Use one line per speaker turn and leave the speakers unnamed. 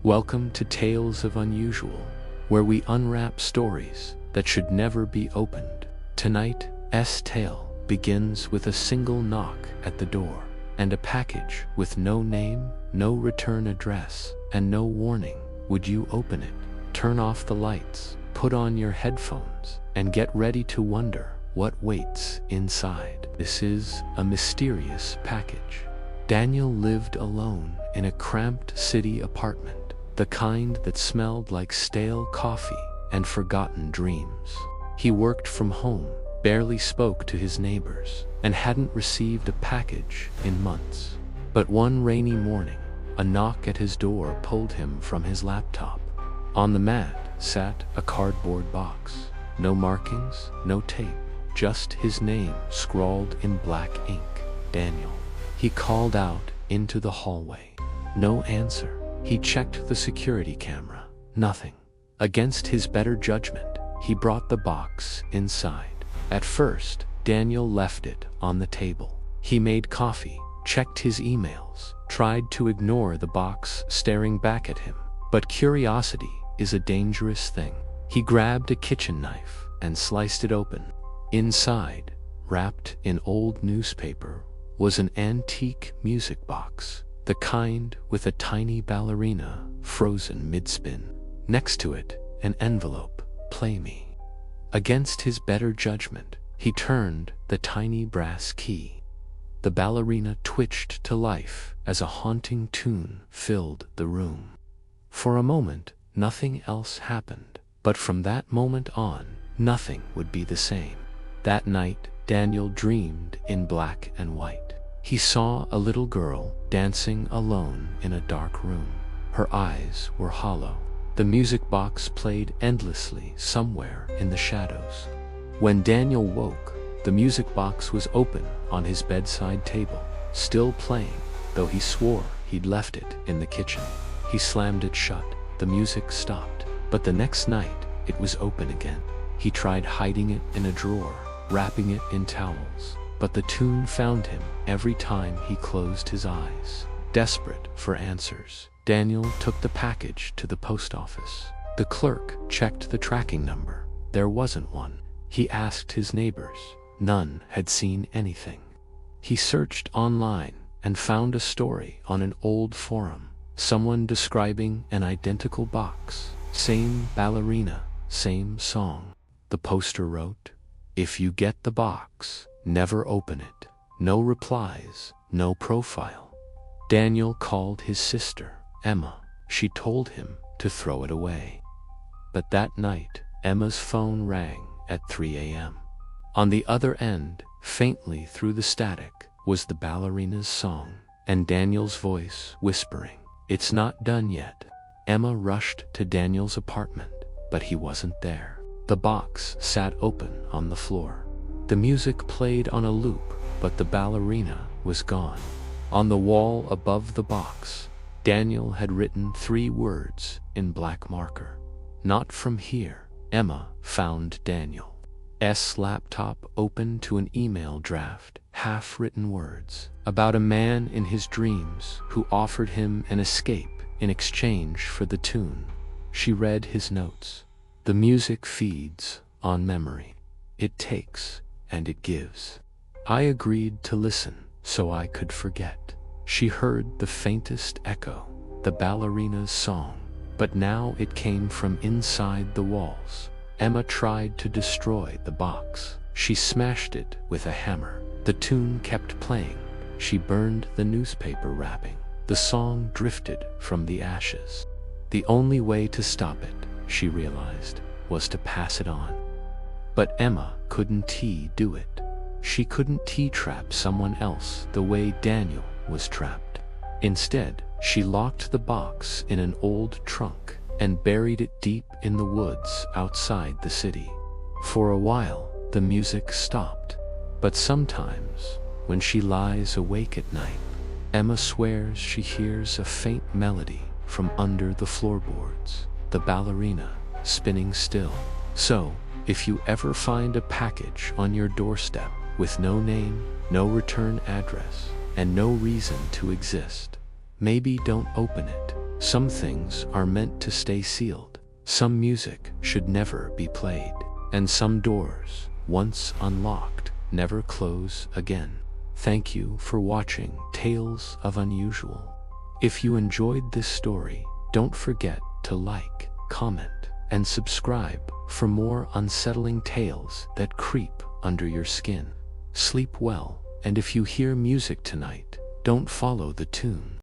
Welcome to Tales of Unusual, where we unwrap stories that should never be opened. Tonight's tale begins with a single knock at the door, and a package with no name, no return address, and no warning. Would you open it? Turn off the lights, put on your headphones, and get ready to wonder what waits inside. This is a mysterious package. Daniel lived alone in a cramped city apartment, the kind that smelled like stale coffee and forgotten dreams. He worked from home, barely spoke to his neighbors, and hadn't received a package in months. But one rainy morning, a knock at his door pulled him from his laptop. On the mat sat a cardboard box. No markings, no tape, just his name scrawled in black ink. Daniel. He called out into the hallway. No answer. He checked the security camera. Nothing. Against his better judgment, he brought the box inside. At first, Daniel left it on the table. He made coffee, checked his emails, tried to ignore the box staring back at him. But curiosity is a dangerous thing. He grabbed a kitchen knife and sliced it open. Inside, wrapped in old newspaper, was an antique music box, the kind with a tiny ballerina frozen mid-spin. Next to it, an envelope, "Play me." Against his better judgment, he turned the tiny brass key. The ballerina twitched to life as a haunting tune filled the room. For a moment, nothing else happened, but from that moment on, nothing would be the same. That night, Daniel dreamed in black and white. He saw a little girl dancing alone in a dark room. Her eyes were hollow. The music box played endlessly somewhere in the shadows. When Daniel woke, the music box was open on his bedside table, still playing, though he swore he'd left it in the kitchen. He slammed it shut. The music stopped, but the next night it was open again. He tried hiding it in a drawer, wrapping it in towels, but the tune found him every time he closed his eyes. Desperate for answers, Daniel took the package to the post office. The clerk checked the tracking number. There wasn't one. He asked his neighbors. None had seen anything. He searched online and found a story on an old forum. Someone describing an identical box. Same ballerina, same song. The poster wrote, "If you get the box, never open it. No replies, no profile." Daniel called his sister, Emma. She told him to throw it away. But that night, Emma's phone rang at 3 a.m. On the other end, faintly through the static, was the ballerina's song, and Daniel's voice whispering, "It's not done yet." Emma rushed to Daniel's apartment, but he wasn't there. The box sat open on the floor. The music played on a loop, but the ballerina was gone. On the wall above the box, Daniel had written 3 words in black marker. "Not from here." Emma found Daniel's laptop open to an email draft, half-written words, about a man in his dreams who offered him an escape in exchange for the tune. She read his notes. "The music feeds on memory. It takes and it gives. I agreed to listen so I could forget." She heard the faintest echo, the ballerina's song, but now it came from inside the walls. Emma tried to destroy the box. She smashed it with a hammer. The tune kept playing. She burned the newspaper wrapping. The song drifted from the ashes. The only way to stop it, she realized, was to pass it on. But Emma couldn't do it. She couldn't trap someone else the way Daniel was trapped. Instead, she locked the box in an old trunk and buried it deep in the woods outside the city. For a while, the music stopped. But sometimes, when she lies awake at night, Emma swears she hears a faint melody from under the floorboards, the ballerina spinning still. So, if you ever find a package on your doorstep with no name, no return address, and no reason to exist, maybe don't open it. Some things are meant to stay sealed. Some music should never be played. And some doors, once unlocked, never close again. Thank you for watching Tales of Unusual. If you enjoyed this story, don't forget to like, comment, and subscribe for more unsettling tales that creep under your skin. Sleep well, and if you hear music tonight, don't follow the tune.